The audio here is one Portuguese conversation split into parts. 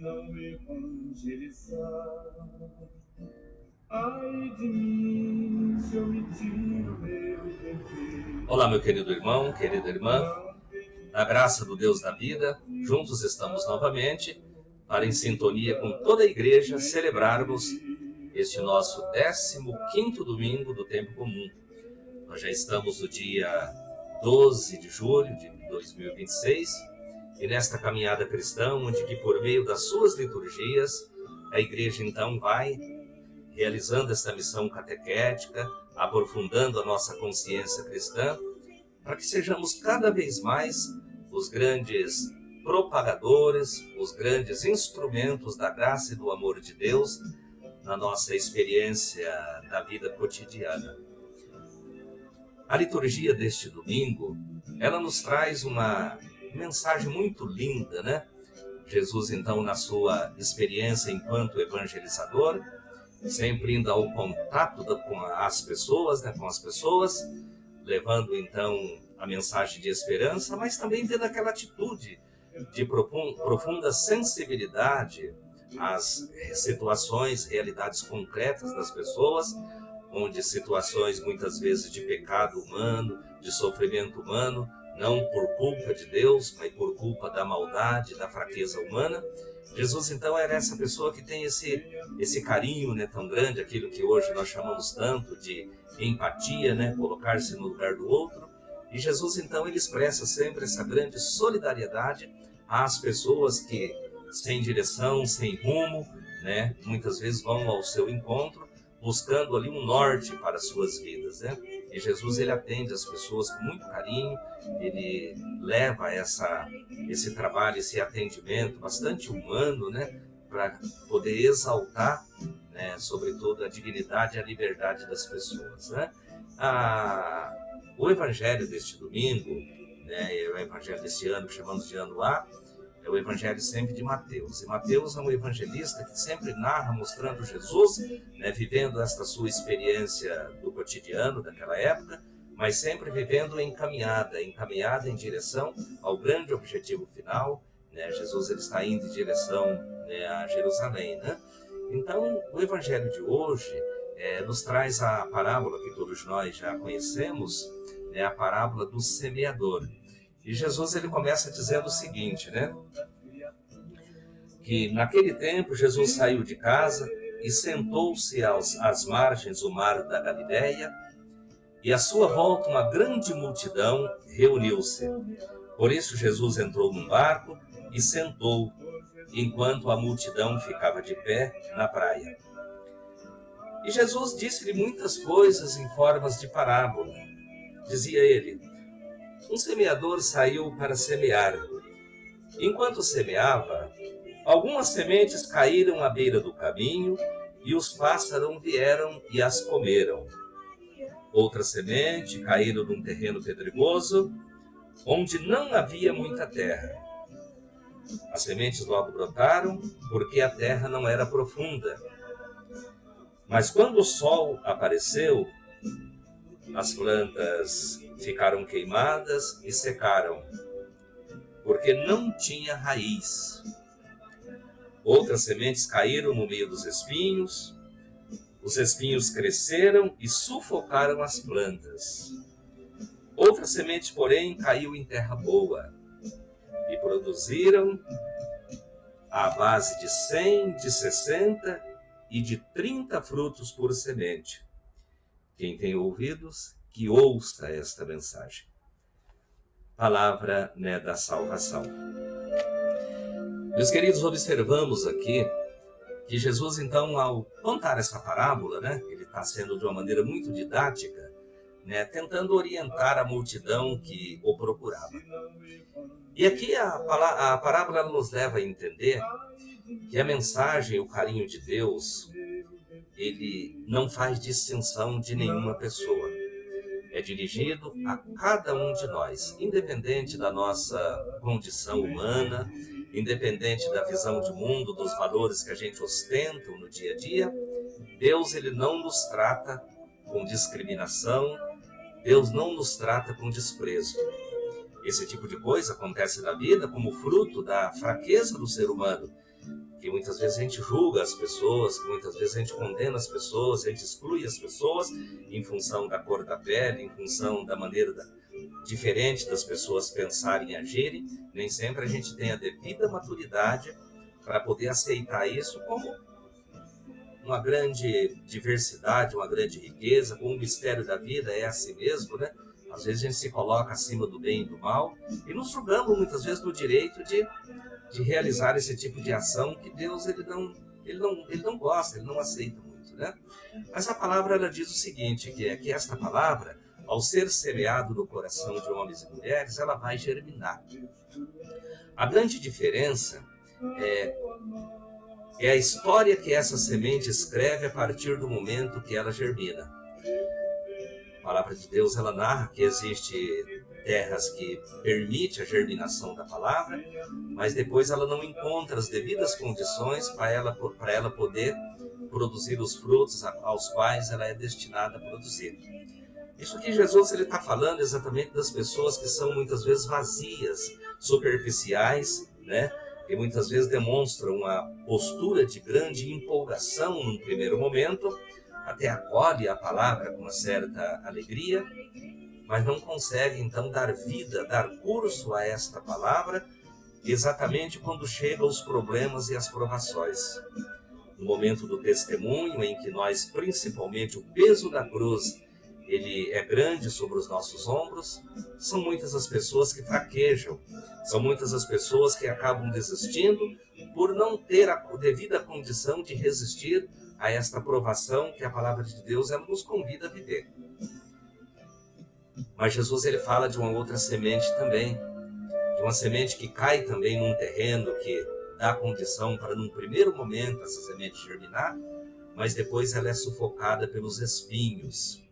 não evangelizar. Ai de mim, se eu me tiro meu dever. Olá, meu querido irmão, querida irmã, na graça do Deus da vida, juntos estamos novamente para, em sintonia com toda a igreja, celebrarmos este nosso 15º domingo do tempo comum. Nós já estamos no dia 12 de julho de 2026 e nesta caminhada cristã, onde que por meio das suas liturgias, a igreja então vai realizando esta missão catequética, aprofundando a nossa consciência cristã, para que sejamos cada vez mais os grandes propagadores, os grandes instrumentos da graça e do amor de Deus na nossa experiência da vida cotidiana. A liturgia deste domingo, ela nos traz uma mensagem muito linda, né? Jesus, então, na sua experiência enquanto evangelizador, sempre indo ao contato com as pessoas, né? Com as pessoas, levando, então, a mensagem de esperança, mas também tendo aquela atitude de profunda sensibilidade às situações, realidades concretas das pessoas, onde situações muitas vezes de pecado humano, de sofrimento humano, não por culpa de Deus, mas por culpa da maldade, da fraqueza humana. Jesus, então, era essa pessoa que tem esse carinho, né, tão grande, aquilo que hoje nós chamamos tanto de empatia, né, colocar-se no lugar do outro. E Jesus, então, ele expressa sempre essa grande solidariedade às pessoas que, sem direção, sem rumo, né, muitas vezes vão ao seu encontro, buscando ali um norte para as suas vidas, né? E Jesus, ele atende as pessoas com muito carinho, ele leva esse trabalho, esse atendimento bastante humano, né? Para poder exaltar, né, sobretudo, a dignidade e a liberdade das pessoas, né? O evangelho deste domingo, né, o evangelho deste ano, que chamamos de ano A, é o evangelho sempre de Mateus. E Mateus é um evangelista que sempre narra mostrando Jesus, né, vivendo esta sua experiência do cotidiano daquela época, mas sempre vivendo encaminhada em direção ao grande objetivo final, né? Jesus, ele está indo em direção, né, a Jerusalém, né? Então, o evangelho de hoje nos traz a parábola que todos nós já conhecemos, né, a parábola do semeador. E Jesus, ele começa dizendo o seguinte, né? Que naquele tempo Jesus saiu de casa e sentou-se às margens do mar da Galileia, e à sua volta uma grande multidão reuniu-se. Por isso Jesus entrou num barco e sentou, enquanto a multidão ficava de pé na praia. E Jesus disse-lhe muitas coisas em formas de parábola. Dizia ele: um semeador saiu para semear. Enquanto semeava, algumas sementes caíram à beira do caminho e os pássaros vieram e as comeram. Outra semente caíram num terreno pedregoso, onde não havia muita terra. As sementes logo brotaram, porque a terra não era profunda. Mas quando o sol apareceu, as plantas ficaram queimadas e secaram, porque não tinha raiz. Outras sementes caíram no meio dos espinhos, os espinhos cresceram e sufocaram as plantas. Outra semente, porém, caiu em terra boa e produziram à base de 100, de 60 e de 30 frutos por semente. Quem tem ouvidos, que ouça esta mensagem. Palavra, né, da salvação. Meus queridos, observamos aqui que Jesus, então, ao contar essa parábola, né, ele está sendo de uma maneira muito didática, né, tentando orientar a multidão que o procurava. E aqui a parábola nos leva a entender que a mensagem, o carinho de Deus, ele não faz distinção de nenhuma pessoa. É dirigido a cada um de nós, independente da nossa condição humana, independente da visão de mundo, dos valores que a gente ostenta no dia a dia. Deus, ele não nos trata com discriminação, Deus não nos trata com desprezo. Esse tipo de coisa acontece na vida como fruto da fraqueza do ser humano, Que muitas vezes a gente julga as pessoas, que muitas vezes a gente condena as pessoas, a gente exclui as pessoas em função da cor da pele, em função da maneira diferente das pessoas pensarem e agirem. Nem sempre a gente tem a devida maturidade para poder aceitar isso como uma grande diversidade, uma grande riqueza, como o mistério da vida é assim mesmo, né? Às vezes a gente se coloca acima do bem e do mal e nos julgamos muitas vezes no direito de realizar esse tipo de ação que Deus ele não gosta, ele não aceita muito, né? Mas a palavra ela diz o seguinte, que esta palavra, ao ser semeado no coração de homens e mulheres, ela vai germinar. A grande diferença é a história que essa semente escreve a partir do momento que ela germina. A palavra de Deus ela narra que existe terras que permite a germinação da palavra, mas depois ela não encontra as devidas condições para ela poder produzir os frutos aos quais ela é destinada a produzir. Isso que Jesus está falando exatamente das pessoas que são muitas vezes vazias, superficiais, né? Que muitas vezes demonstram uma postura de grande empolgação num primeiro momento, até acolhe a palavra com uma certa alegria, mas não consegue então dar vida, dar curso a esta palavra, exatamente quando chegam os problemas e as provações. No momento do testemunho, em que nós, principalmente, o peso da cruz, ele é grande sobre os nossos ombros, são muitas as pessoas que fraquejam, são muitas as pessoas que acabam desistindo por não ter a devida condição de resistir a esta provação que a palavra de Deus ela nos convida a viver. Mas Jesus ele fala de uma outra semente também, de uma semente que cai também num terreno que dá condição para, num primeiro momento, essa semente germinar, mas depois ela é sufocada pelos espinhos.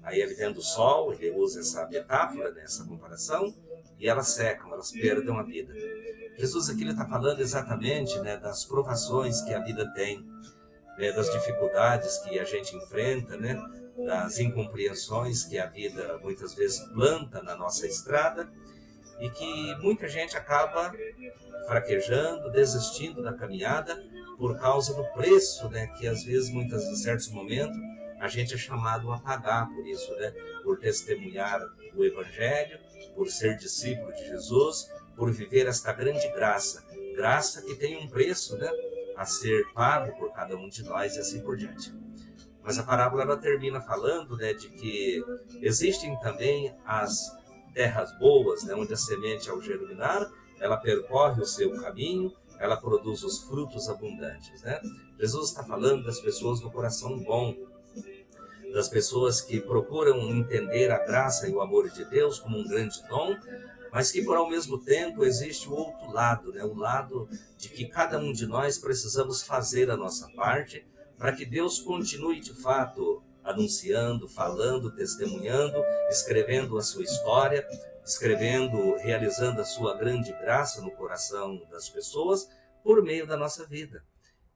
Aí ele vem do sol, ele usa essa metáfora, né, essa comparação, e elas secam, elas perdem a vida. Jesus aqui está falando exatamente, né, das provações que a vida tem, né, das dificuldades que a gente enfrenta, né, das incompreensões que a vida muitas vezes planta na nossa estrada e que muita gente acaba fraquejando, desistindo da caminhada por causa do preço, né, que às vezes, em certos momentos, a gente é chamado a pagar por isso, né? Por testemunhar o Evangelho, por ser discípulo de Jesus, por viver esta grande graça. Graça que tem um preço, né? A ser pago por cada um de nós e assim por diante. Mas a parábola ela termina falando, né, de que existem também as terras boas, né, onde a semente, ao germinar, ela percorre o seu caminho, ela produz os frutos abundantes, né? Jesus está falando das pessoas do coração bom, das pessoas que procuram entender a graça e o amor de Deus como um grande dom, mas que por ao mesmo tempo existe o outro lado, né? O lado de que cada um de nós precisamos fazer a nossa parte para que Deus continue de fato anunciando, falando, testemunhando, escrevendo a sua história, escrevendo, realizando a sua grande graça no coração das pessoas por meio da nossa vida.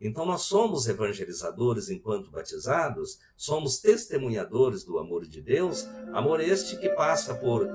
Então nós somos evangelizadores enquanto batizados, somos testemunhadores do amor de Deus, amor este que passa por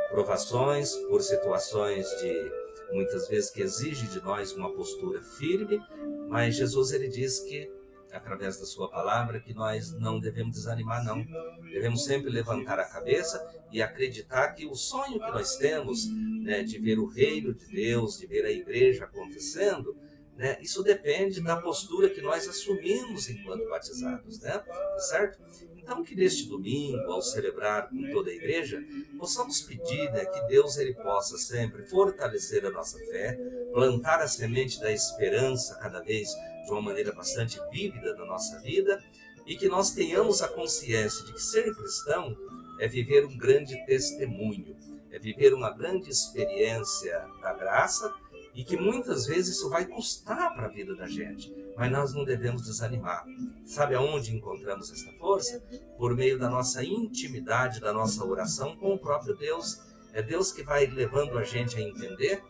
provações, por situações de muitas vezes que exige de nós uma postura firme, mas Jesus ele diz que através da sua palavra que nós não devemos desanimar não, devemos sempre levantar a cabeça e acreditar que o sonho que nós temos, né, de ver o reino de Deus, de ver a igreja acontecendo, né, isso depende da postura que nós assumimos enquanto batizados, né? Certo? Então que neste domingo, ao celebrar com toda a igreja, possamos pedir, né, que Deus ele possa sempre fortalecer a nossa fé, plantar a semente da esperança cada vez de uma maneira bastante vívida na nossa vida e que nós tenhamos a consciência de que ser cristão é viver um grande testemunho, é viver uma grande experiência da graça e que muitas vezes isso vai custar para a vida da gente, mas nós não devemos desanimar. Sabe aonde encontramos esta força? Por meio da nossa intimidade, da nossa oração com o próprio Deus. É Deus que vai levando a gente a entender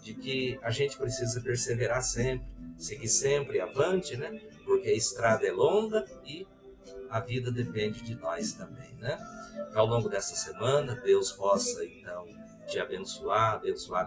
de que a gente precisa perseverar sempre, seguir sempre avante, né? Porque a estrada é longa e a vida depende de nós também, né? Que ao longo dessa semana, Deus possa, então, te abençoar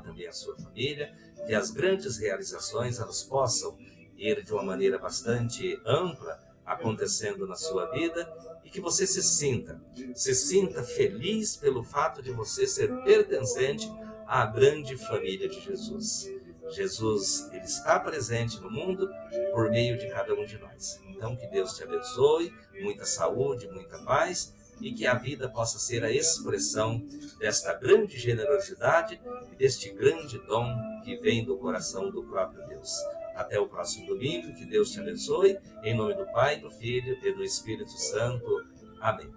também a sua família, que as grandes realizações, elas possam ir de uma maneira bastante ampla, acontecendo na sua vida, e que você se sinta feliz pelo fato de você ser pertencente à grande família de Jesus. Jesus, ele está presente no mundo por meio de cada um de nós. Então, que Deus te abençoe, muita saúde, muita paz, e que a vida possa ser a expressão desta grande generosidade e deste grande dom que vem do coração do próprio Deus. Até o próximo domingo, que Deus te abençoe, em nome do Pai, do Filho e do Espírito Santo. Amém.